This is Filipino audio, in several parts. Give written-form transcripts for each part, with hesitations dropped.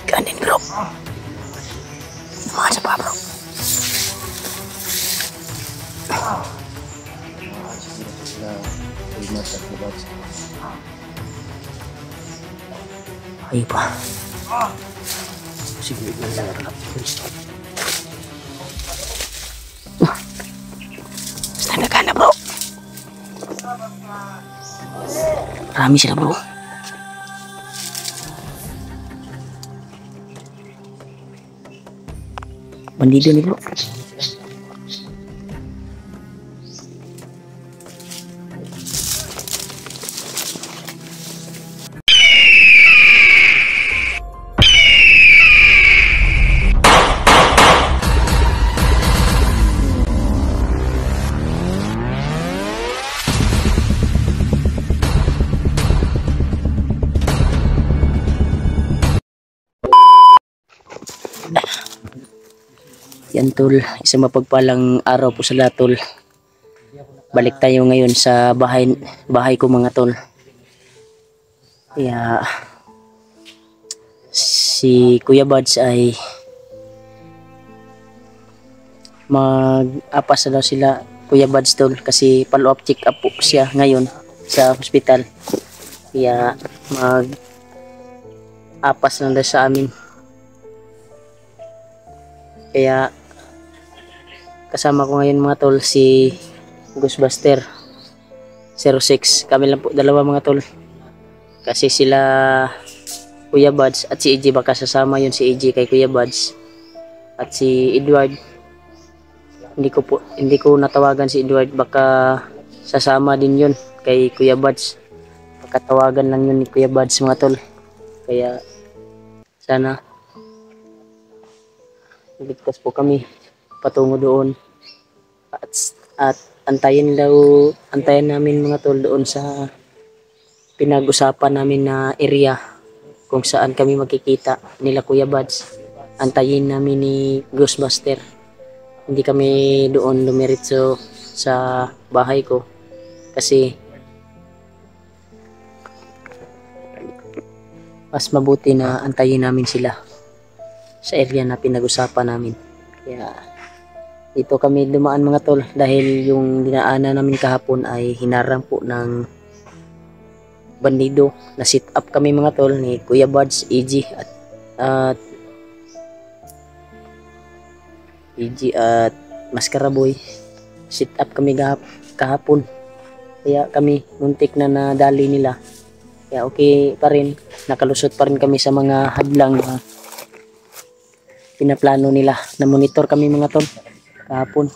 Kanin bro. Masa pa bro. Ayo pa. Sige, naglalaro. Basta nagana bro. Marami sila bro. Bandido nih bro. Yan tol, isang mapagpalang araw po sa lahat tol. Balik tayo ngayon sa bahay ko mga tol. Kaya si Kuya Buds ay mag-apas na daw sila Kuya Buds tol kasi follow-up check up po siya ngayon sa hospital. Kaya mag-apas na daw sa amin. Kaya kasama ko ngayon mga tol si Ghostbuster 06. Kami lang po dalawa mga tol. Kasi sila Kuya Buds at si EJ baka sasama yun si EJ kay Kuya Buds. At si Edward hindi ko natawagan si Edward baka sasama din yun kay Kuya Buds. Baka tawagan lang yun ni Kuya Buds mga tol. Kaya sana ligtas po kami patungo doon at antayin namin mga tol doon sa pinag-usapan namin na area kung saan kami magkikita nila Kuya Buds. Antayin namin ni Ghostbuster. Hindi kami doon dumiretso sa bahay ko kasi mas mabuti na antayin namin sila sa area na pinag-usapan namin. Kaya dito kami dumaan mga tol dahil yung dinaanan namin kahapon ay hinarang po ng bandido. Na sit up kami mga tol ni Kuya Buds, EG at Mascara Boy. Sit up kami kahapon. Kaya kami muntik na nadali nila. Kaya okay pa rin. Nakalusot pa rin kami sa mga hadlang na pinaplano nila. Na monitor kami mga tol kahapon.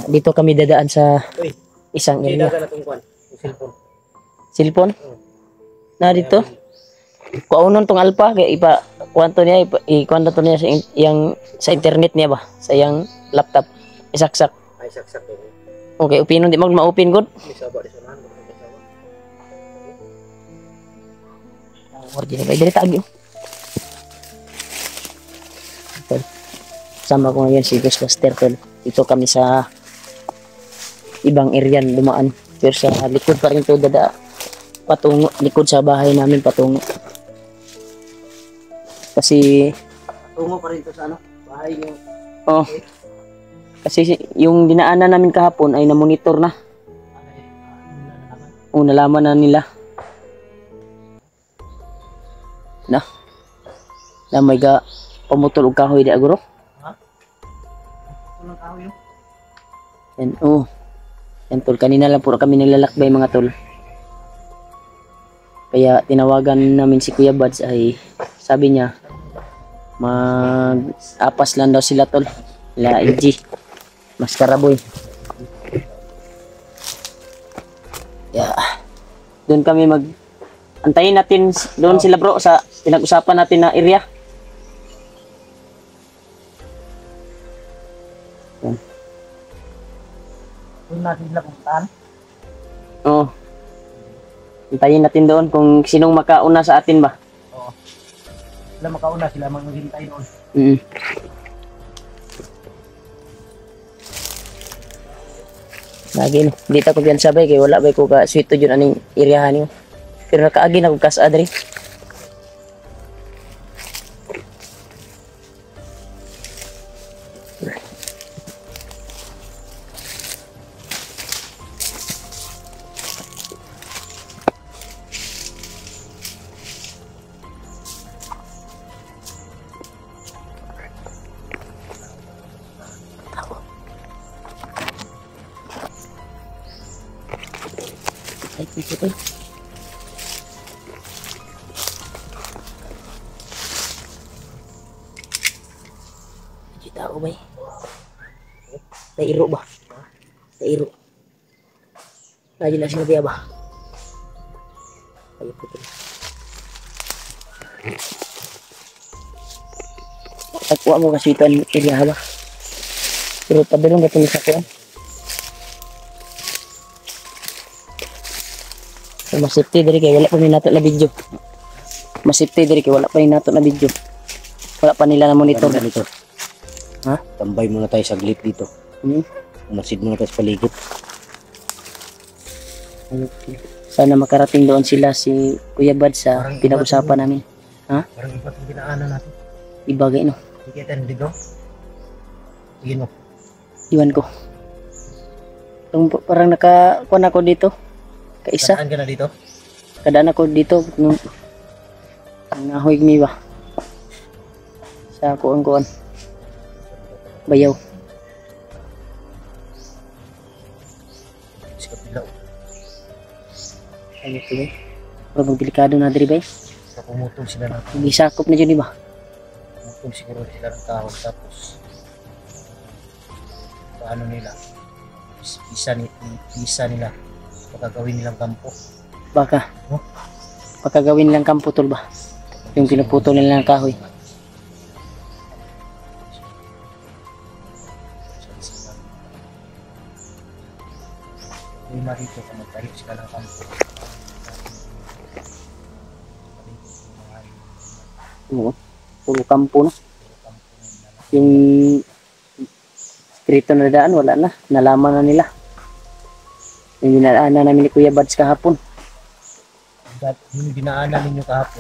Dito kami dadaan sa isang area. Cellphone? Na dito? Kuaunon tong Alpha kaya kwanto niya to niya sa internet niya ba? Sa yang laptop. Isaksak. Ay saksak. Okay, upinon di mag ma-open good. Original ba diri tagi. Sama ko ngayon si Ghostbuster tol. Ito kami sa ibang area dumaan. Pero sa likod pa rin to dada patungo likod sa bahay namin patungo. Kasi Tungo pa rin to sa ano? Bahay niyo. oh. Kasi yung dinaanan namin kahapon ay na-monitor na. O nalaman na nila. Na may ga pamutol og kahoy di aguro. Unang kahoy yun. Yan, yan tol, kanina lang puro kami nilalakbay mga tol. Kaya tinawagan namin si Kuya Buds ay sabi niya mag-apas lang daw sila tol. La EG, Mascara Boy. Yeah. Doon kami antayin natin doon sila bro sa pinag-usapan natin na area. Yan. Doon natin sila pumuntahan. Oo. Antayin natin doon kung sinong makauna sa atin ba. Oo. Sila makauna, sila maghintay doon. Lagi no. Dito ko diyan sabay kay wala bay ko ka sweet to jud aning iriyahan niyo. Pero nakaagi na kung kas adri. Ay, ito. Kita ko ba? Nairo ba? Nairo. Lagi na sila diya ba? Ayun po ito. Tagpuan mo kasi ito ang area ba? Pero padulong ka ito sa kuwan. So, masipti dari kay wala pa ni nato na video. Masipti dari kay wala pa ni nato na video. Wala pa nila na monitor dito. Ha? Tambay muna tayo saglit dito. Masid muna tayo sa paligid. Okay. Sana makarating doon sila si Kuya Bad sa pinag-usapan namin. Ha? Parang iba itong ginaanan natin. Ibagay no. Sige tayo dito. Sige mo. Iwan ko. Parang nakakuan ako dito. Kaisa. Saan ka na dito? Kadaan ako dito nung nahoy mi ba. Sa kuan. Bayaw. Sikat nila. Ano ito ba? Parang delikado na diri ba? Sa pumutol sila ng Hindi sakop na dyan ba? pumutol siguro sila ng kahoy tapos paano nila? Isa nila. Pagkagawin nilang kampo. Baka. Pagkagawin lang kamputol ba? Yung pinuputol nila ng kahoy. Lima rito kung magtayo sila ng kampo. Oo. Puro kampo na. Yung street na daan, wala na. Nalaman na nila. Yung dinaanan namin ni Kuya Bads kahapon. Yung dinaanan ninyo kahapon,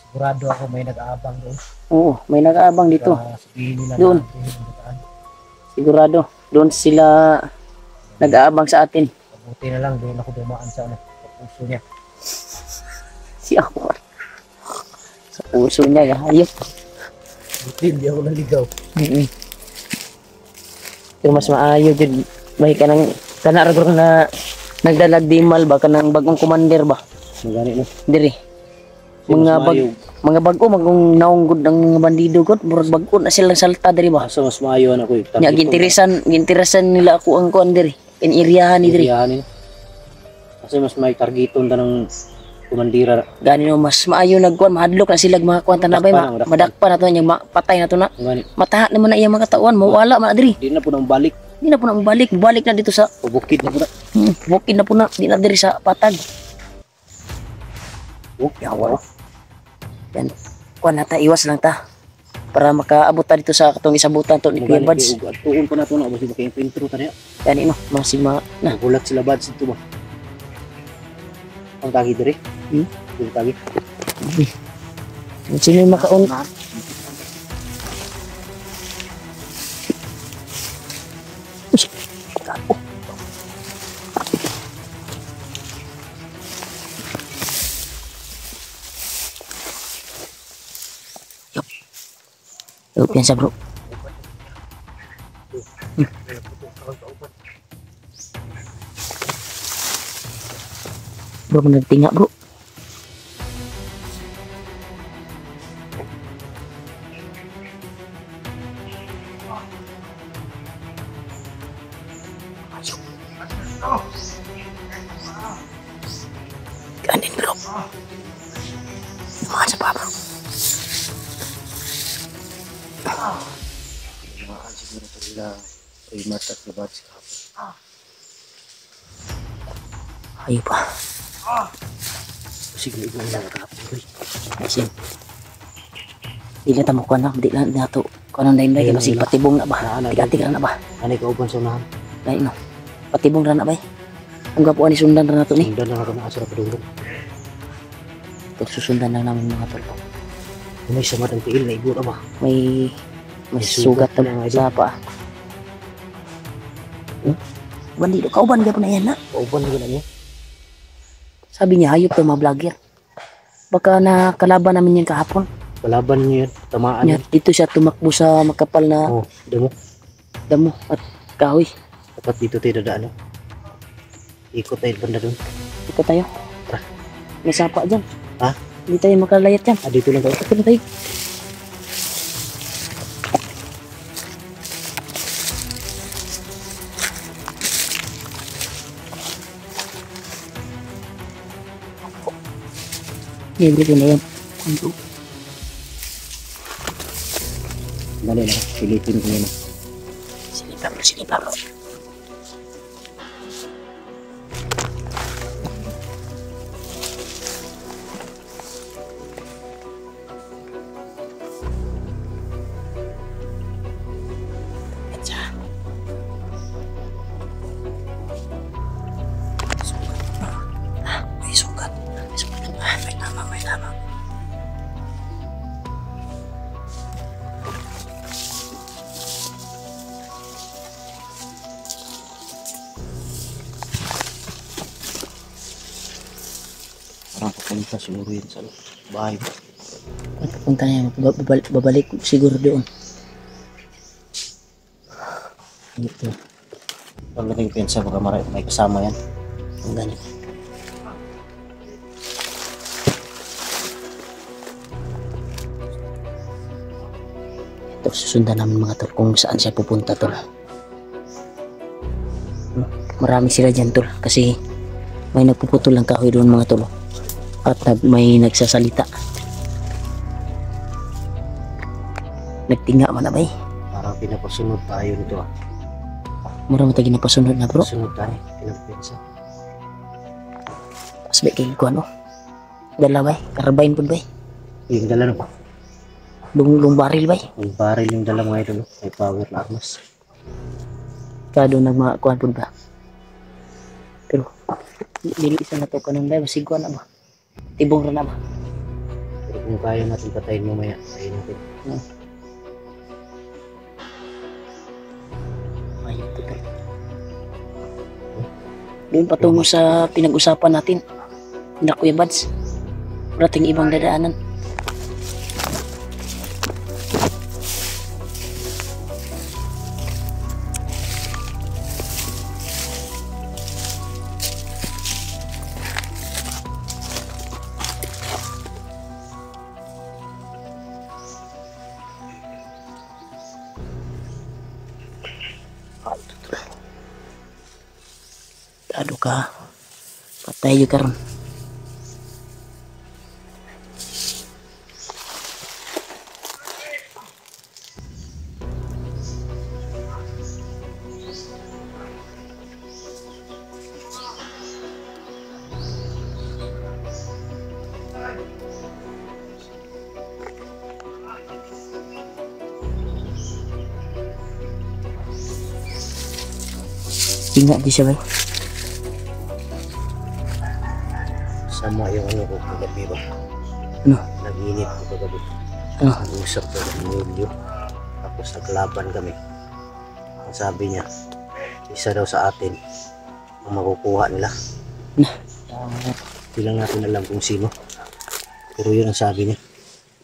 sigurado ako may nag-aabang doon. Oo, may nag-aabang dito. Sabihin nila Doon. na yung nagaan. Sigurado. Doon sila nag-aabang sa atin. Mabuti na lang doon ako dumaan sa puso niya. Si Akor. Sa puso niya, hayop. Buti hindi ako naligaw. Yung mas maayo dyan. May ka nang kanaragor na nagdalag dimal ba? Kanang bagong commander ba? Magani no? Diri. Mga bago magong naunggod ng mga bandido ko, murag bago na silang salta diri ba? Asa mas maayo na ko eh. Nya gintirisan nila ako ang kuan diri. In area ni diri. Kasi mas may targeton ta ng kumandira. Gani no mas maayo nagkuan, mahadlok na sila mga kuan tanabay madakpan na to nya patay na to na. Magani. Mataha naman na iya mga katawan, mawala man na diri. Di na po nang balik. Di na po na balik na dito sa Bukid na po na. bukid na po na, di na diri sa patag. Yawa. Yan. Kuan na ta, iwas lang ta. Para makaabot ta dito sa katong isabutan to ni Kuya Bads. Tuon pa na to na basi makay intro ta niya. Yan no, masig na. Nagulat sila Bads dito ba? Ang tagi diri. Ang tagi. Sino yung makaon? Yup, piyansa bro. Bro, nagtinga bro. Kanin bro. Lumakas pa bro. Lumaan siguro ito nila ay matat na Bads kahapon. Ayo pa. Sige, ikaw lang kahapon. Kasi di na tamo ko na, di na nato. Kung anong dahin kasi patibong na ba? Tiga-tiga na ba? Ano ikaw ba sa unahan? Dahil no. Patibong na na ba? Ang gapuan ni sundan na nato ni. Sundan lang ako na asara padulong. Ito, susundan lang namin mga tol. May sama ng tiil na igo na ba? May sugat sugat na na sa paa. Bandido, kauban ka po na yan na. Pauban ko na niya. Sabi niya, hayop to mga vlogger. Baka nakalaban namin yan kahapon. Kalaban niyo yan. Tamaan Niya, yan. dito siya tumakbo sa makapal na Oh, damo. damo at kahoy. Dapat dito tayo dadaan. Ikot tayo banda doon. Ito tayo. Tara. May sapa dyan. Ha? Hindi tayo makalayat dyan. Ah, dito lang tayo. Ito na tayo. Dito na yan. Dali na. Silipin ko yan. Sinipan mo, sinipan mo. May sugat. May sugat. May tama, may tama. Parang papunta siguro yun sa bahay. Kung pupunta niya, babalik siguro doon. Ito. Pag nating pensa, baka may kasama yan. Ang ganito. Ito, susundan namin mga tol kung saan siya pupunta tol. Marami sila dyan tol kasi may nagpuputol ng kahoy doon mga tol. At may nagsasalita. Nagtinga man na ba eh. Parang pinapasunod tayo nito ah. Mura mo tayo napasunod na bro. Sunod tayo. Pinagpensa. Tapos ba kayo ko ano? Dala ba eh? Karabine po ba eh? Yung dala no. Lung baril ba eh? Yung baril yung dala mga ito no. May power na armas. Kado nagmakuhan po ba? Pero dili isa na to kanang ba? Masigwa na ba? Tibong na ba? Pero kung kaya natin patayin mamaya, patayin natin. Ayun to tol. Doon patungo sa pinag-usapan natin. Na Kuya Bads. Parating ibang dadaanan. Aduh ka. Patay juga karon. Ingat di siya ba? Sama yung ano ko kagabi ba? Ano? Nag-init ko kagabi. Ano? Nag-usap ko ng Emilio. Tapos naglaban kami. Ang sabi niya, isa daw sa atin ang makukuha nila. Hindi lang natin alam kung sino. Pero yun ang sabi niya.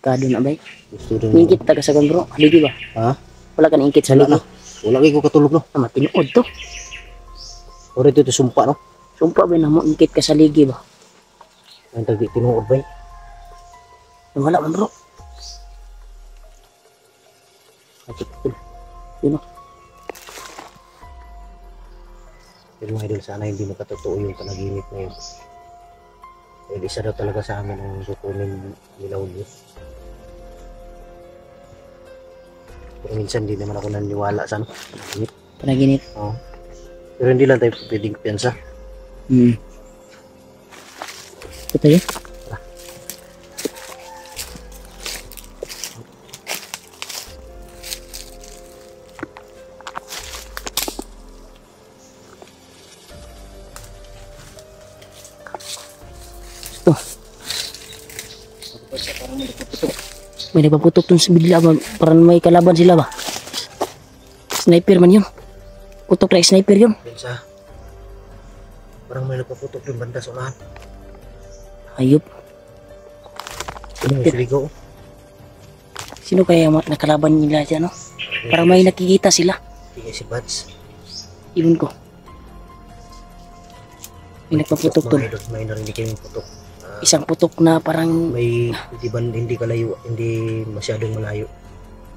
Kado na ba? Gusto rin. Ingkit taga sa bro. Haligi ba? Ha? Wala ka na ingkit sa Wala ligi. na. Wala kayo ko katulog no. Tama, tinuod to. O rito ito sumpa no. Sumpa ba na mo ingkit ka sa ligi ba? Ang tagi tinuod ba Wala man bro. Sino? Pero mga idol, sana hindi makatotoo yung panaginip na yun. Dahil isa daw talaga sa amin ang kukunin nila ulit. Pero minsan hindi naman ako naniwala sa ano. Panaginip. Panaginip. Oo. Pero hindi lang tayo pwedeng piyansa. Ito tayo. Ito. May nagpaputok dun sa bigla ba? Parang may kalaban sila ba? Sniper man yun. Putok na sniper yun. Yun sa... Parang may nagpaputok yung banda sa unahan. Ayop. Ano yung siligaw? Sino kaya nakalaban nila dyan, no? Parang may nakikita sila. Hindi si Bats. Iwan ko. May nagpaputok dun. May narinig yung putok. Isang putok na parang... May hindi kalayo, hindi masyadong malayo.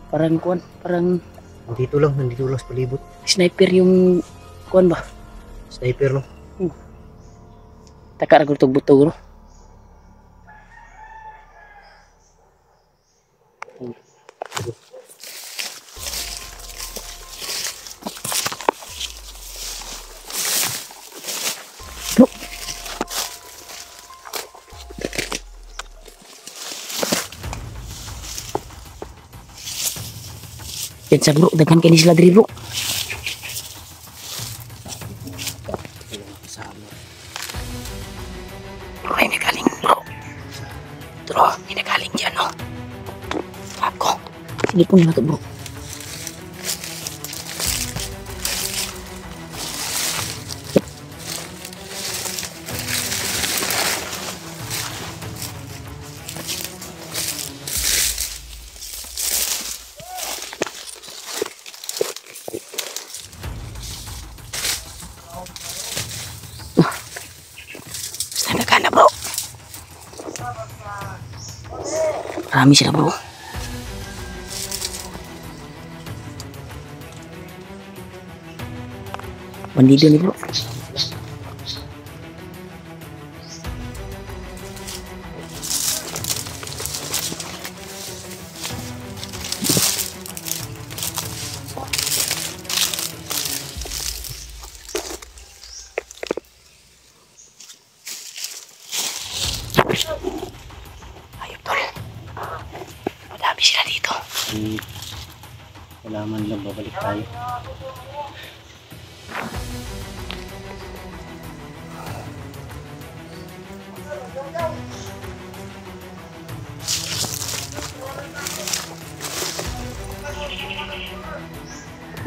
Parang kuwan, parang Nandito lang sa palibot. sniper yung kuwan ba? Sniper no? Taka ra gutog butog no. Bro. Yan sa bro, daghan kini sila diri bro. Bro, may nagaling bro. Bro, may nagaling dyan no. Ako. Sige po na to bro. Nagana bro. Marami sila bro. Bandido ni bro. Ayop tol. Madami sila dito. Wala man lang babalik tayo.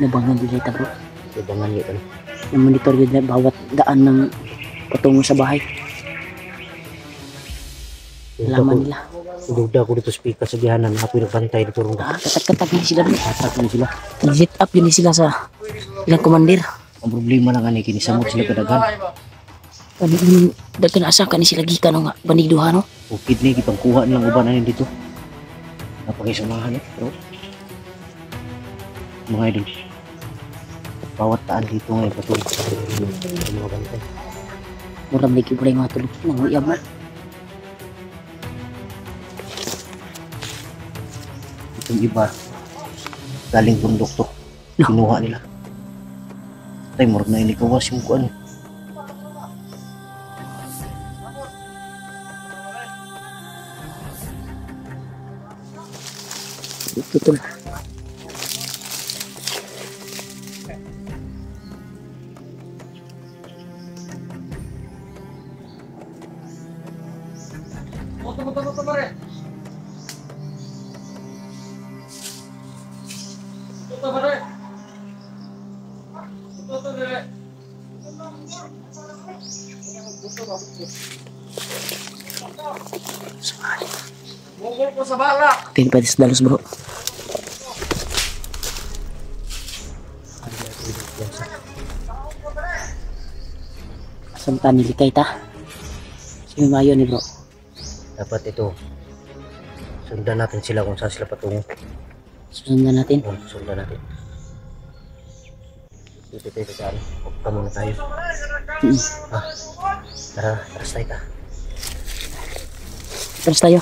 Nabangan din ito bro. Ibangan yun ano. Na-monitor yun na bawat daan ng patungo sa bahay. Laman nila. Duda ko dito speaker sa bihanan. Ako yung pantay dito rin. Katag-katag din sila bro. Atak na sila. Nag-zit up yun sila sa ilang komandir. Ang problema lang ani kinisamot sila kadagan. Panig dagkan asa ka ni sila gikan nga banigduha no. Ukid ni kitang kuha nilang uban ani dito. Napakisamahan eh. Pero mga idol. Bawat taan dito ngayon patulog sa mga bantay. Murang lagi pula yung mga tulog. Nanguyab na. Itong iba galing bundok to. Kinuha nila. Tay murag na inikawas yung kuan. Betul. Tin pa sa dalos bro. Santa nilikay ta. Si Mayo ni bro. Dapat ito sundan natin sila kung saan sila patungo. Susundan natin. Sundan natin. Dito tayo sa saan. Pagka muna tayo. Tara, taras tayo ka. Terus tayo.